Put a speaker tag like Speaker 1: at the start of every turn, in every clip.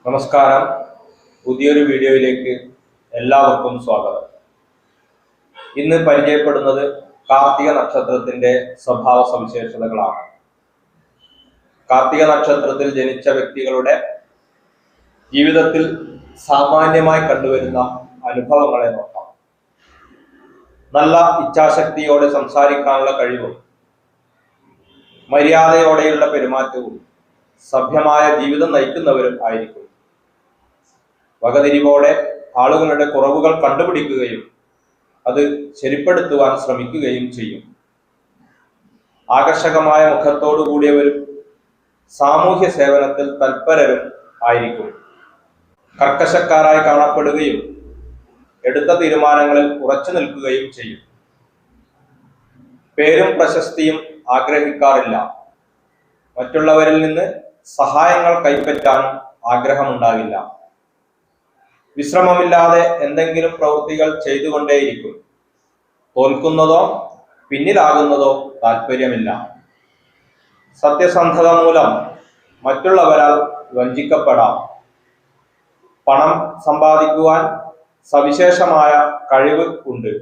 Speaker 1: നമസ്കാരം. പുതിയൊരു വീഡിയോയിലേക്ക് എല്ലാവർക്കും സ്വാഗതം. ഇന്ന് പരിചയപ്പെടുന്നത് കാർത്തിക നക്ഷത്രത്തിന്റെ സ്വഭാവ സവിശേഷതകളാണ്. കാർത്തിക നക്ഷത്രത്തിൽ ജനിച്ച വ്യക്തികളുടെ ജീവിതത്തിൽ സാമാന്യമായി കണ്ടുവരുന്ന അനുഭവങ്ങളെ നോക്കാം. നല്ല ഇച്ഛാശക്തിയോടെ സംസാരിക്കാനുള്ള കഴിവും മര്യാദയോടെയുള്ള പെരുമാറ്റവും സഭ്യമായ ജീവിതം നയിക്കുന്നവരും ആയിരിക്കും. വകതിരിവോടെ ആളുകളുടെ കുറവുകൾ കണ്ടുപിടിക്കുകയും അത് ശരിപ്പെടുത്തുവാൻ ശ്രമിക്കുകയും ചെയ്യും. ആകർഷകമായ മുഖത്തോടു കൂടിയവരും സാമൂഹ്യ സേവനത്തിൽ തൽപരരും ആയിരിക്കും. കർക്കശക്കാരായി കാണപ്പെടുകയും എടുത്ത തീരുമാനങ്ങളിൽ ഉറച്ചു നിൽക്കുകയും ചെയ്യും. പേരും പ്രശസ്തിയും ആഗ്രഹിക്കാറില്ല. മറ്റുള്ളവരിൽ നിന്ന് സഹായങ്ങൾ കൈപ്പറ്റാനും ആഗ്രഹമുണ്ടാകില്ല. വിശ്രമമില്ലാതെ എന്തെങ്കിലും പ്രവൃത്തികൾ ചെയ്തുകൊണ്ടേയിരിക്കും. തോൽക്കുന്നതോ പിന്നിലാകുന്നതോ താല്പര്യമില്ല. സത്യസന്ധത മൂലം മറ്റുള്ളവരാൽ വഞ്ചിക്കപ്പെടാം. പണം സമ്പാദിക്കുവാൻ സവിശേഷമായ കഴിവ് ഉണ്ട്.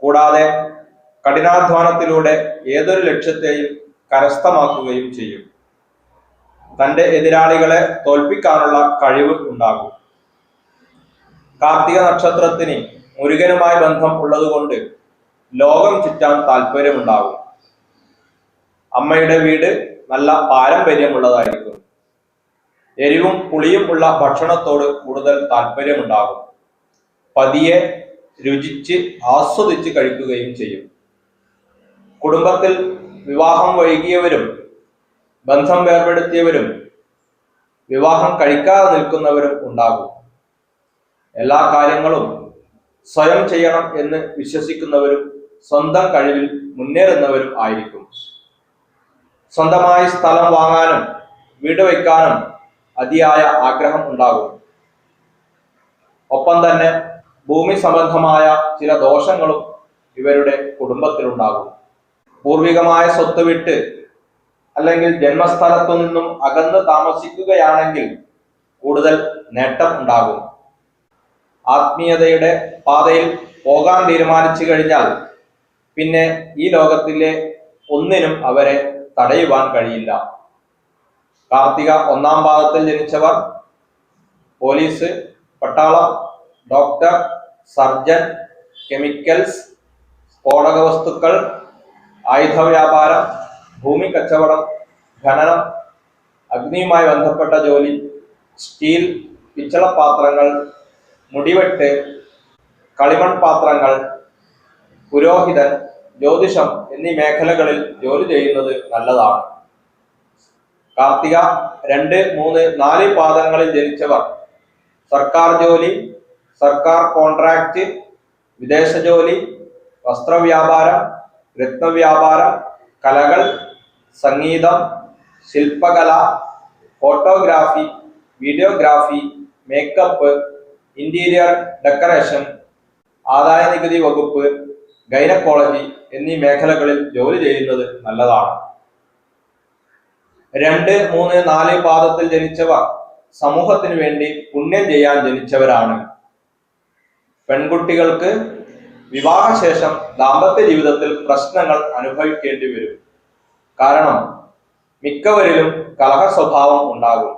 Speaker 1: കൂടാതെ കഠിനാധ്വാനത്തിലൂടെ ഏതൊരു ലക്ഷ്യത്തെയും കരസ്ഥമാക്കുകയും ചെയ്യും. തൻ്റെ എതിരാളികളെ തോൽപ്പിക്കാനുള്ള കഴിവ് ഉണ്ടാകും. കാർത്തിക നക്ഷത്രത്തിന് മുരുകനുമായി ബന്ധം ഉള്ളതുകൊണ്ട് ലോകം ചുറ്റാൻ താല്പര്യമുണ്ടാകും. അമ്മയുടെ വീട് നല്ല പാരമ്പര്യമുള്ളതായിരിക്കും. എരിവും പുളിയും ഉള്ള ഭക്ഷണത്തോട് കൂടുതൽ താല്പര്യമുണ്ടാകും. പതിയെ രുചിച്ച് ആസ്വദിച്ച് കഴിക്കുകയും ചെയ്യും. കുടുംബത്തിൽ വിവാഹം വൈകിയവരും ബന്ധം വേർപെടുത്തിയവരും വിവാഹം കഴിക്കാതെ നിൽക്കുന്നവരും ഉണ്ടാകും. എല്ലാ കാര്യങ്ങളും സ്വയം ചെയ്യണം എന്ന് വിശ്വസിക്കുന്നവരും സ്വന്തം കഴിവിൽ മുന്നേറുന്നവരും ആയിരിക്കും. സ്വന്തമായി സ്ഥലം വാങ്ങാനും വീട് വയ്ക്കാനും അതിയായ ആഗ്രഹം ഉണ്ടാകും. ഒപ്പം തന്നെ ഭൂമി സംബന്ധമായ ചില ദോഷങ്ങളും ഇവരുടെ കുടുംബത്തിലുണ്ടാകും. പൂർവികമായ സ്വത്ത് വിട്ട് അല്ലെങ്കിൽ ജന്മസ്ഥലത്തു നിന്നും അകന്ന് താമസിക്കുകയാണെങ്കിൽ കൂടുതൽ നേട്ടം ഉണ്ടാകും. ആത്മീയതയുടെ പാതയിൽ പോകാൻ തീരുമാനിച്ചു കഴിഞ്ഞാൽ പിന്നെ ഈ ലോകത്തിലെ ഒന്നിനും അവരെ തടയുവാൻ കഴിയില്ല. കാർത്തിക ഒന്നാം പാദത്തിൽ ജനിച്ചവർ പോലീസ്, പട്ടാളം, ഡോക്ടർ, സർജൻ, കെമിക്കൽസ്, സ്ഫോടക വസ്തുക്കൾ, ആയുധ വ്യാപാരം, ഭൂമി കച്ചവടം, ഖനനം, അഗ്നിയുമായി ബന്ധപ്പെട്ട ജോലി, സ്റ്റീൽ, പിച്ചളപാത്രങ്ങൾ, മുടിവെട്ട്, കളിമൺ പാത്രങ്ങൾ, പുരോഹിതൻ, ജ്യോതിഷം എന്നീ മേഖലകളിൽ ജോലി ചെയ്യുന്നത് നല്ലതാണ്. കാർത്തിക 2, 3, 4 പാദങ്ങളിൽ ജനിച്ചവർ സർക്കാർ ജോലി, സർക്കാർ കോൺട്രാക്റ്റ്, വിദേശ ജോലി, വസ്ത്രവ്യാപാരം, രത്നവ്യാപാരം, കലകൾ, സംഗീതം, ശില്പകല, photography, videography, makeup, interior decoration, ആദായനികുതി വകുപ്പ്, ഗൈനക്കോളജി എന്നീ മേഖലകളിൽ ജോലി ചെയ്യുന്നത് നല്ലതാണ്. 2, 3, 4 പാദത്തിൽ ജനിച്ചവർ സമൂഹത്തിന് വേണ്ടി പുണ്യം ചെയ്യാൻ ജനിച്ചവരാണ്. പെൺകുട്ടികൾക്ക് വിവാഹശേഷം ദാമ്പത്യ ജീവിതത്തിൽ പ്രശ്നങ്ങൾ അനുഭവിക്കേണ്ടി വരും. കാരണം മിക്കവരിലും കലഹ സ്വഭാവം ഉണ്ടാകും.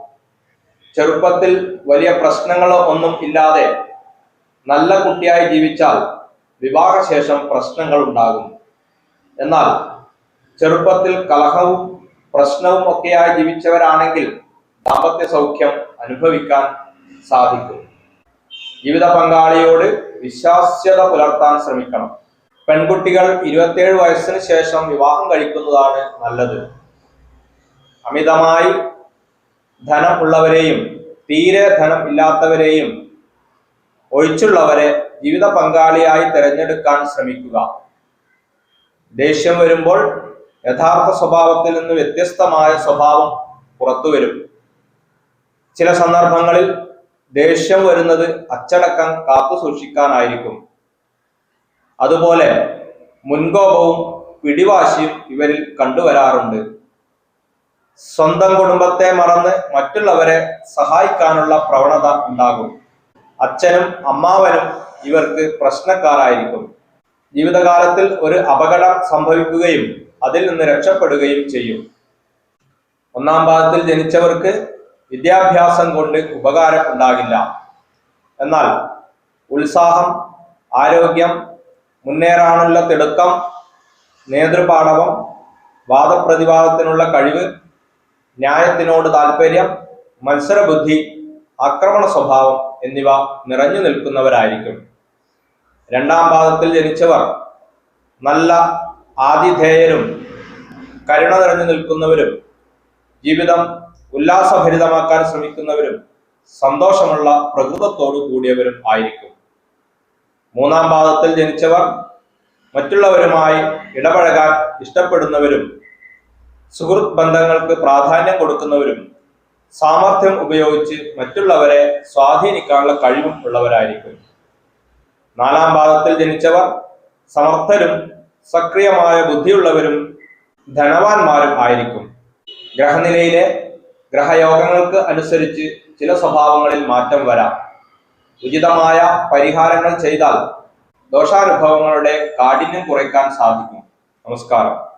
Speaker 1: ചെറുപ്പത്തിൽ വലിയ പ്രശ്നങ്ങളോ ഒന്നും ഇല്ലാതെ നല്ല കുട്ടിയായി ജീവിച്ചാൽ വിവാഹശേഷം പ്രശ്നങ്ങൾ ഉണ്ടാകും. എന്നാൽ ചെറുപ്പത്തിൽ കലഹവും പ്രശ്നവും ഒക്കെയായി ജീവിച്ചവരാണെങ്കിൽ ദാമ്പത്യ സൗഖ്യം അനുഭവിക്കാൻ സാധിക്കും. ജീവിത പങ്കാളിയോട് വിശ്വാസ്യത പുലർത്താൻ ശ്രമിക്കണം. പെൺകുട്ടികൾ 27 വയസ്സിന് ശേഷം വിവാഹം കഴിക്കുന്നതാണ് നല്ലത്. അമിതമായി ധനം ഉള്ളവരെയും തീരെ ധനം ഇല്ലാത്തവരെയും ഒഴിച്ചുള്ളവരെ ജീവിത പങ്കാളിയായി തിരഞ്ഞെടുക്കാൻ ശ്രമിക്കുക. ദേഷ്യം വരുമ്പോൾ യഥാർത്ഥ സ്വഭാവത്തിൽ നിന്ന് വ്യത്യസ്തമായ സ്വഭാവം പുറത്തു വരും. ചില സന്ദർഭങ്ങളിൽ ദേഷ്യം വരുന്നത് അച്ചടക്കം കാത്തു സൂക്ഷിക്കാനായിരിക്കും. അതുപോലെ മുൻകോപവും പിടിവാശിയും ഇവരിൽ കണ്ടുവരാറുണ്ട്. സ്വന്തം കുടുംബത്തെ മറന്ന് മറ്റുള്ളവരെ സഹായിക്കാനുള്ള പ്രവണത ഉണ്ടാകും. അച്ഛനും അമ്മാവനും ഇവർക്ക് പ്രശ്നക്കാരായിരിക്കും. ജീവിതകാലത്തിൽ ഒരു അപകടം സംഭവിക്കുകയും അതിൽ നിന്ന് രക്ഷപ്പെടുകയും ചെയ്യും. ഒന്നാം പാദത്തിൽ ജനിച്ചവർക്ക് വിദ്യാഭ്യാസം കൊണ്ട് ഉപകാരം ഉണ്ടാകില്ല. എന്നാൽ ഉത്സാഹം, ആരോഗ്യം, മുന്നേറാനുള്ള തിടുക്കം, നേതൃപാടവം, വാദപ്രതിവാദത്തിനുള്ള കഴിവ്, ന്യായത്തിനോട് താല്പര്യം, മത്സരബുദ്ധി, ആക്രമണ സ്വഭാവം എന്നിവ നിറഞ്ഞു നിൽക്കുന്നവരായിരിക്കും. രണ്ടാം പാദത്തിൽ ജനിച്ചവർ നല്ല ആതിഥേയരും കരുണ നിറഞ്ഞു നിൽക്കുന്നവരും ജീവിതം ഉല്ലാസഭരിതമാക്കാൻ ശ്രമിക്കുന്നവരും സന്തോഷമുള്ള പ്രകൃതത്തോടു കൂടിയവരും ആയിരിക്കും. മൂന്നാം പാദത്തിൽ ജനിച്ചവർ മറ്റുള്ളവരുമായി ഇടപഴകാൻ ഇഷ്ടപ്പെടുന്നവരും സുഹൃത്ത് ബന്ധങ്ങൾക്ക് പ്രാധാന്യം കൊടുക്കുന്നവരും സാമർഥ്യം ഉപയോഗിച്ച് മറ്റുള്ളവരെ സ്വാധീനിക്കാനുള്ള കഴിവും ഉള്ളവരായിരിക്കും. നാലാം പാദത്തിൽ ജനിച്ചവർ സമർത്ഥരും സക്രിയമായ ബുദ്ധിയുള്ളവരും ധനവാന്മാരും ആയിരിക്കും. ഗ്രഹനിലയിലെ ഗ്രഹയോഗങ്ങൾക്ക് അനുസരിച്ച് ചില സ്വഭാവങ്ങളിൽ മാറ്റം വരാം. ഉചിതമായ പരിഹാരങ്ങൾ ചെയ്താൽ ദോഷാനുഭവങ്ങളുടെ കാഠിന്യം കുറയ്ക്കാൻ സാധിക്കും. നമസ്കാരം.